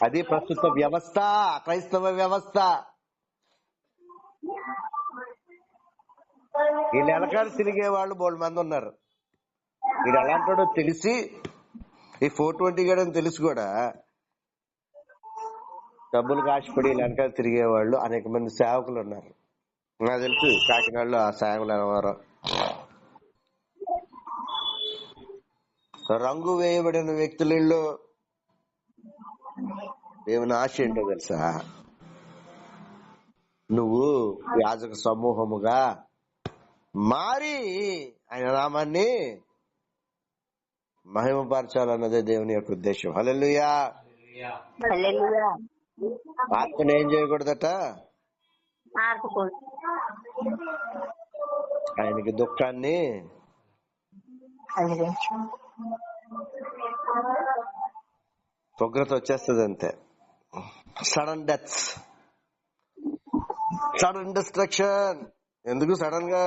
అది ప్రస్తుత వ్యవస్థ, క్రైస్తవ వ్యవస్థ. వీళ్ళు ఎలకాలు తిరిగే వాళ్ళు బోల్డ్ మంది ఉన్నారు. వీడు ఎలాంటాడో తెలిసి, ఈ 420 గడని తెలిసి కూడా డబ్బులు కాసిపడి వెనకాల తిరిగేవాళ్ళు అనేక మంది సేవకులు ఉన్నారు. నాకు తెలుసు కాకినాడలో ఆ సేవకులు ఎవరో. రంగు వేయబడిన వ్యక్తులలో దేవుని ఆశ ఏంటో తెలుసా? నువ్వు యాజక సమూహముగా మారి ఆయన నామాన్ని మహిమపరచాలన్నదే దేవుని యొక్క ఉద్దేశం. హల్లెలూయా. హల్లెలూయా. ఆత్మని ఏం చేయకూడదట? ఆయనకి దుఃఖాన్ని పొగ్రత వచ్చేస్తుంది అంతే. Sudden deaths, sudden destruction. ఎందుకు సడన్ గా?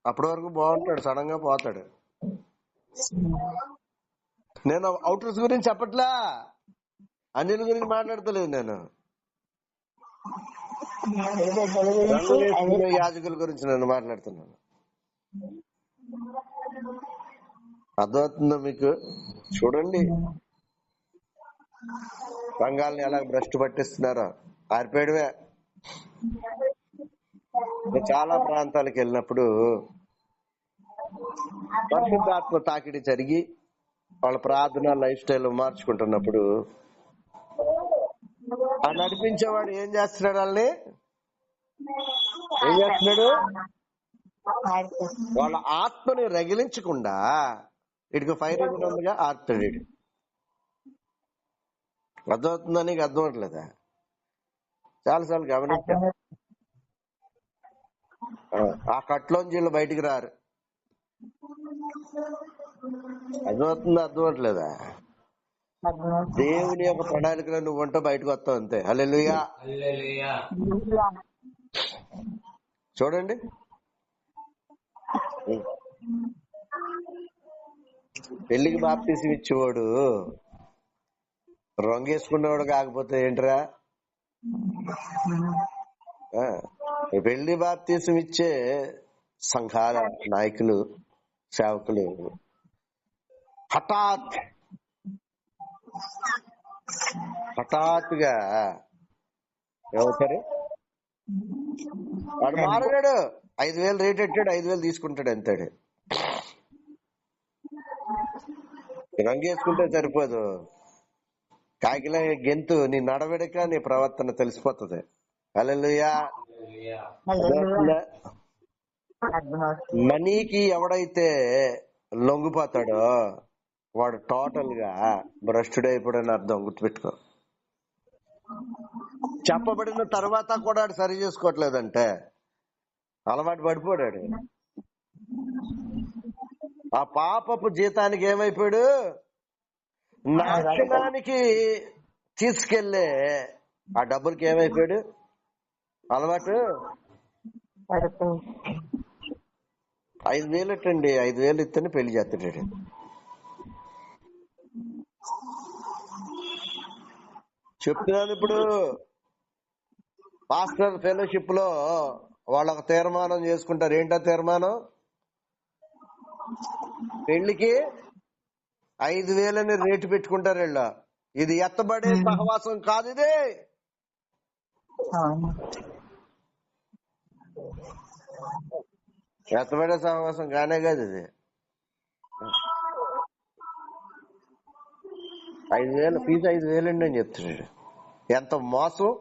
అప్పటి వరకు బాగుంటాడు, సడన్ గా పోతాడు. నేను అవుటర్స్ గురించి చెప్పట్లా, అన్యుల గురించి మాట్లాడతలేదు. నేను యాజకుల గురించి నేను మాట్లాడుతున్నాను. అర్థమవుతుందో మీకు? చూడండి సంఘాలని ఎలా భ్రష్టు పట్టిస్తున్నారో. ఆరిపోయడమే. చాలా ప్రాంతాలకు వెళ్ళినప్పుడు పరిశుద్ధాత్మ తాకిడి జరిగి వాళ్ళ ప్రార్థన లైఫ్ స్టైల్ మార్చుకుంటున్నప్పుడు ఆ నడిపించేవాడు ఏం చేస్తున్నాడు? వాళ్ళని ఏం చేస్తున్నాడు? వాళ్ళ ఆత్మని రగిలించకుండా ఇటుకు ఫైర్ ఉందిగా ఆర్తాడు. ఇటు అర్థమవుతుందా? నీకు అర్థం అవట్లేదా? చాలాసార్లు గమనించా. ఆ కట్లోంచి వీళ్ళు బయటికి రారు. అర్థమవుతుందా? అర్థం అవట్లేదా? దేవుని యొక్క ప్రణాళికలో నువ్వు ఉంటే బయటకు వస్తావు అంతే. హల్లెలూయా. చూడండి, పెళ్లికి బాప్తీసం ఇచ్చేవాడు రంగేసుకున్నవాడు కాకపోతే ఏంట్రా? పెళ్లి బాప్తీసం ఇచ్చే సంఘాల నాయకులు, సేవకులు హఠాత్తుగా ఏమవుతారు? వాడు మారగాడు, 5,000 రేట్ ఎట్టాడు, 5,000 తీసుకుంటాడు అంతాడు. రంగేసుకుంటే సరిపోదు, కాకిలా గెంతు. నీ నడవడిక, నీ ప్రవర్తన తెలిసిపోతుంది. హల్లెలూయా. మనీకి ఎవడైతే లొంగిపోతాడో వాడు టోటల్ గా భ్రష్టుడైపోడని అర్థం. గుర్తుపెట్టుకో. చెప్పబడిన తర్వాత కూడా సరి చేసుకోవట్లేదంటే అలవాటు పడిపోయాడు. ఆ పాపపు జీతానికి ఏమైపోయాడు? నాశనానికి తీసుకెళ్లే ఆ డబ్బులకి ఏమైపోయాడు? అలవాటు. 5,000 ఎట్టండి, 5,000 ఇస్తేనే పెళ్లి చేస్తాడు. చెప్తున్నాను. ఇప్పుడు పాస్టర్ ఫెలోషిప్ లో వాళ్ళొక తీర్మానం చేసుకుంటారు. ఏంటో తీర్మానం? పెళ్లికి 5,000 రేటు పెట్టుకుంటారు వీళ్ళు. ఇది ఎత్తబడే సహవాసం కాదు, ఇది అవును. ఎత్తబడే సహవాసం కానే కాదు. ఇది 5,000 ఫీజు 5,000 అండి అని చెప్తున్నాడు. ఎంత మోసం!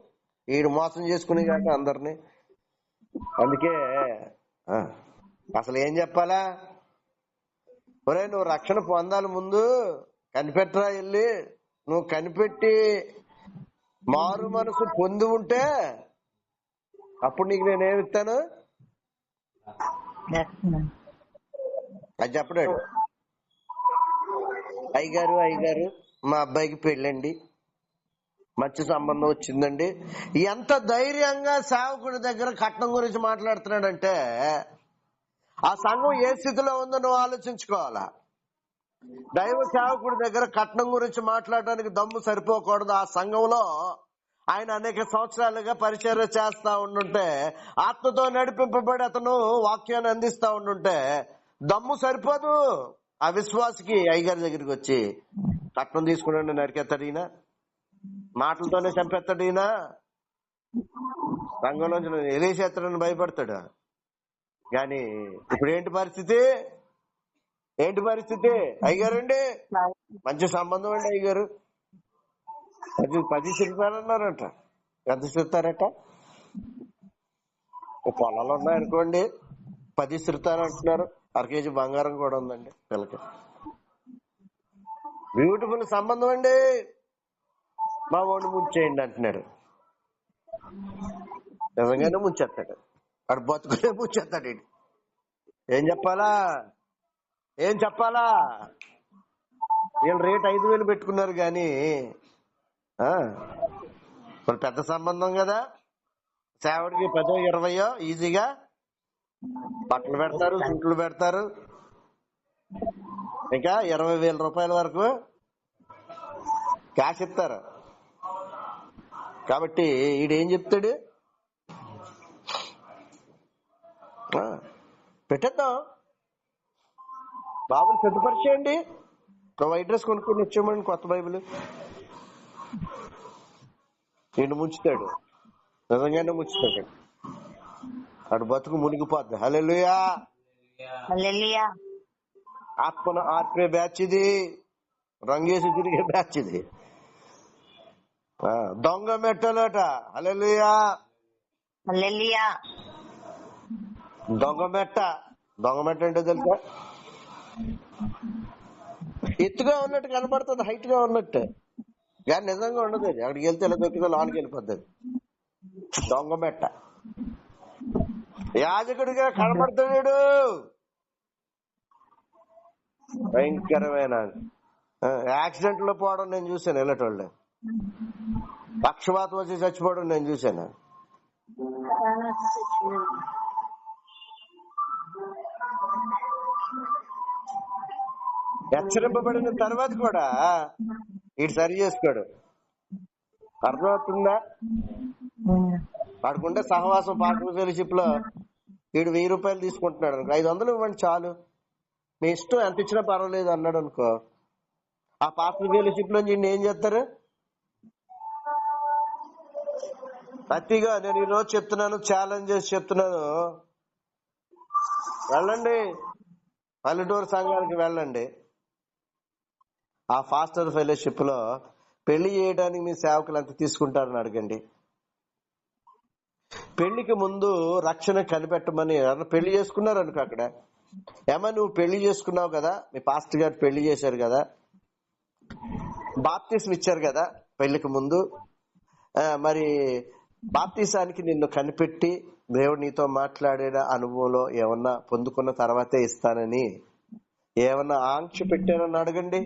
ఈడు మోసం చేసుకునే కాక అందరినీ. అందుకే అసలు ఏం చెప్పాలా, ఒరే నువ్వు రక్షణ పొందాలి, ముందు కనిపెట్టరా వెళ్ళి. నువ్వు కనిపెట్టి మారు మనసు పొంది ఉంటే అప్పుడు నీకు నేనేమిస్తాను అది చెప్పడాడు. అయ్యగారు మా అబ్బాయికి పెళ్ళండి, మంచి సంబంధం వచ్చిందండి. ఎంత ధైర్యంగా సేవకుడి దగ్గర కట్నం గురించి మాట్లాడుతున్నాడంటే ఆ సంఘం ఏ స్థితిలో ఉందో నువ్వు ఆలోచించుకోవాలా. దైవ సేవకుడి దగ్గర కట్నం గురించి మాట్లాడడానికి దమ్ము సరిపోకూడదు. ఆ సంఘంలో ఆయన అనేక సంవత్సరాలుగా పరిచర్య చేస్తా ఉండుంటే, ఆత్మతో నడిపింపబడి అతను వాక్యాన్ని అందిస్తా ఉండుంటే దమ్ము సరిపోదు. ఆ విశ్వాసికి అయ్యగారి దగ్గరికి వచ్చి కట్నం తీసుకున్నాడు, నరికెత్తాడు ఈయన, మాటలతోనే చంపేస్తాడు ఈయన, సంఘంలోంచి ఎలేసేస్తాడని భయపడతాడు. కానీ ఇప్పుడు ఏంటి పరిస్థితి? అయ్యగారండి మంచి సంబంధం అండి, అయ్యగారు 10 సిరితారన్నారట. ఎంత సిరితారట? పొలాలు ఉన్నాయనుకోండి, 10 సిరితారు అంటున్నారు. 1 కేజీ బంగారం కూడా ఉందండి పిల్లకి. బ్యూటిఫుల్ సంబంధం అండి, మా వాడిని ముంచేయండి అంటున్నాడు. నిజంగానే ముంచేస్తాడు, వాడు బతుకులే ముంచేస్తాడు. ఏం చెప్పాలా? వీళ్ళు రేట్ 5,000 పెట్టుకున్నారు కానీ మరి పెద్ద సంబంధం కదా. సేవడికి 10 20 ఈజీగా బట్టలు పెడతారు, సూట్లు పెడతారు, ఇంకా 20,000 రూపాయల వరకు క్యాష్ ఇస్తారు. కాబట్టి ఈడేం చెప్తాడు, పెట్టేద్దాం, బాబుని సిద్ధపరిచేయండి, వైట్ డ్రెస్ కొనుక్కొని వచ్చేయమని, కొత్త బైబిల్. నిన్ను ముంచుతాడు, నిజంగానే ముంచుతాడు. అటు బతుకు మునిగిపోద్ది. హల్లెలూయా. ఆత్మను ఆర్పే బ్యాచ్ ఇది, రంగేసి తిరిగే బ్యాచ్ ఇది. దొంగ మెట్టలట. హల్లెలూయా. దొంగ మెట్ట అంటే తెలుసా? ఎత్తుగా ఉన్నట్టు కనపడుతుంది, హైట్ గా ఉన్నట్టు, కానీ నిజంగా ఉండదు. అక్కడికి వెళ్తే ఇలా దొక్కితే లోనికి వెళ్ళిపోద్ది. దొంగ మెట్ట. యాజకుడిగా కనపడుతున్నాడు, భయంకరమైన యాక్సిడెంట్ లో పోవడం నేను చూశాను. వెళ్ళేటోళ్ళు పక్షవాతం వచ్చి చచ్చిపోవడం నేను చూశాను. హెచ్చరింపబడిన తర్వాత కూడా ఇటు సరి చేసుకోడు. అర్థమవుతుందా? వాడుకుంటే సహవాసం పార్ట్నర్ ఫెలోషిప్ లో వీడు 1000 రూపాయలు తీసుకుంటున్నాడు అనుకో, 500 ఇవ్వండి చాలు, మీ ఇష్టం, ఎంత ఇచ్చినా పర్వాలేదు అన్నాడు అనుకో, ఆ పార్ట్నర్ ఫెలోషిప్ లో ఏం చేస్తారు? అతిగా నేను ఈరోజు చెప్తున్నాను, ఛాలెంజ్ చేసి చెప్తున్నాను, వెళ్ళండి పల్లెటూరు సంఘానికి వెళ్ళండి. ఆ ఫాస్టర్ ఫెలోషిప్ లో పెళ్లి చేయడానికి మీ సేవకులు ఎంత తీసుకుంటారని అడగండి. పెళ్లికి ముందు రక్షణ కనిపెట్టమని పెళ్లి చేసుకున్నారు అనుకో, అక్కడ ఏమా నువ్వు పెళ్లి చేసుకున్నావు కదా, మీ పాస్టర్ గారు పెళ్లి చేశారు కదా, బాప్తిసం ఇచ్చారు కదా పెళ్లికి ముందు, మరి బాప్తిసానికి నిన్ను కనిపెట్టి దేవుడు నీతో మాట్లాడిన అనుభవంలో ఏమన్నా పొందుకున్న తర్వాతే ఇస్తానని ఏమన్నా ఆంక్ష పెట్టారని అడగండి.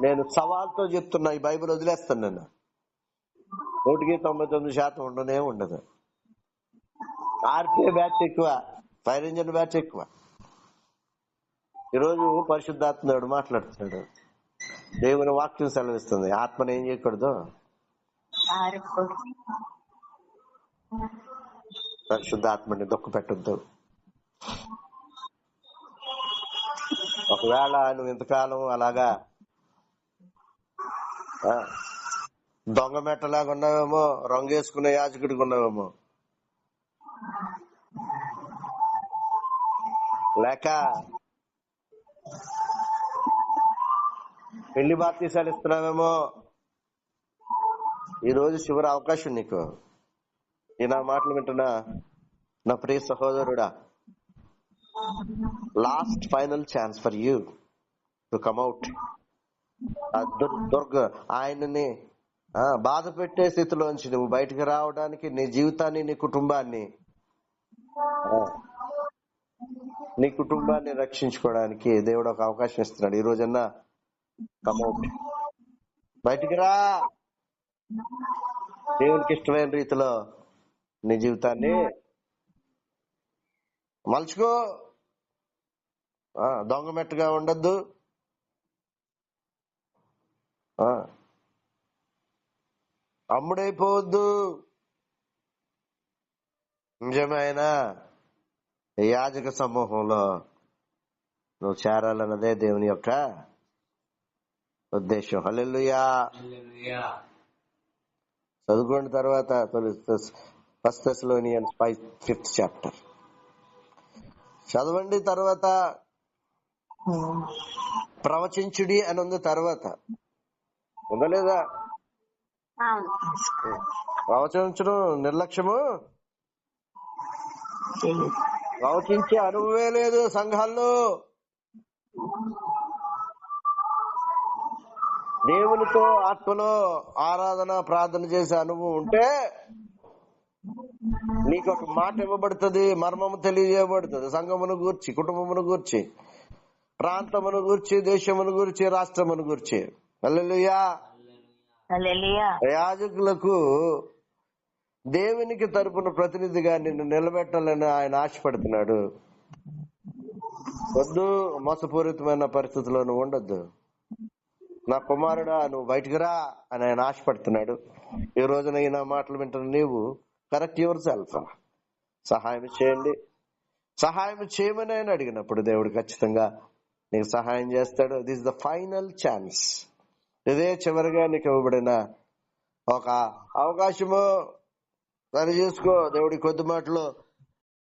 నేను సవాల్తో చెప్తున్నా, ఈ బైబిల్ వదిలేస్తాను. నేను 99% ఉండదు. ఆర్పే బ్యాచ్ ఎక్కువ, ఫైర్ ఇంజన్ బ్యాచ్ ఎక్కువ. ఈరోజు పరిశుద్ధాత్ముడు మాట్లాడుతున్నాడు, దేవుని వాక్యం సెలవిస్తుంది, ఆత్మను ఏం చేయకూడదు, పరిశుద్ధాత్మని దుఃఖ పెట్టద్దు. ఒకవేళ నువ్వు ఇంతకాలం అలాగా ఆ, దొంగ మెట్టలాగా ఉన్నావేమో, రంగేసుకునే యాజకుడిగా ఉన్నావేమో, లేక పెళ్లి బాప్తీసాలు ఇస్తున్నావేమో. ఈ రోజు చివరి అవకాశం నీకు. ఈ నా మాటలు వింటున్నా నా ప్రియ సహోదరుడా, last final chance for you to come out. Durga ఆయనని బాధ పెట్టే స్థితిలోంచి నువ్వు బయటకు రావడానికి, నీ జీవితాన్ని, నీ కుటుంబాన్ని రక్షించుకోవడానికి దేవుడు ఒక అవకాశం ఇస్తున్నాడు. ఈ రోజన్నా కమౌట్, బయటికి రా. దేవునికి ఇష్టమైన రీతిలో నీ జీవితాన్ని మలుచుకో. దొంగమెట్టుగా ఉండద్దు. అమ్ముడైపోవద్దు. నిజమైన యాజక సమూహంలో నువ్వు చేరాలన్నదే దేవుని యొక్క ఉద్దేశం. హల్లెలూయా. చదువుకోండి. తర్వాత 1 Thessalonians 5th chapter చదవండి. తర్వాత ప్రవచించుడి అని ఉంది. తర్వాత ఉండలేదా? ప్రవచించడం నిర్లక్ష్యము, ప్రవచించే అనుభవమే లేదు సంఘాల్లో. దేవునితో ఆత్మలో ఆరాధన ప్రార్థన చేసే అనుభవం ఉంటే నీకు ఒక మాట ఇవ్వబడుతుంది, మర్మము తెలియజేయబడుతుంది. సంఘమును గూర్చి, కుటుంబమును గూర్చి, ప్రాంతమును గూర్చి, దేశమును గూర్చి, రాష్ట్రమును గూర్చి. హల్లెలూయా. యాజకులకు దేవునికి తరపున ప్రతినిధిగా నిన్ను నిలబెట్టాలని ఆయన ఆశపడుతున్నాడు. వద్దు, మోసపూరితమైన పరిస్థితుల్లో నువ్వు ఉండొద్దు. నా కుమారుడా, నువ్వు బయటికి రా అని ఆయన ఆశపడుతున్నాడు. ఈ రోజున ఈ నా మాటలు వింటున్న నీవు కరెక్ట్ యువర్ సెల్ఫ్. సహాయం చేయండి, సహాయం చేయమని ఆయన అడిగినప్పుడు దేవుడు ఖచ్చితంగా నీకు సహాయం చేస్తాడు. This the final chance. ఇదే చివరిగా నీకు ఇవ్వబడిన ఒక అవకాశము. సరి చేసుకో. దేవుడి కొద్ది మాటలు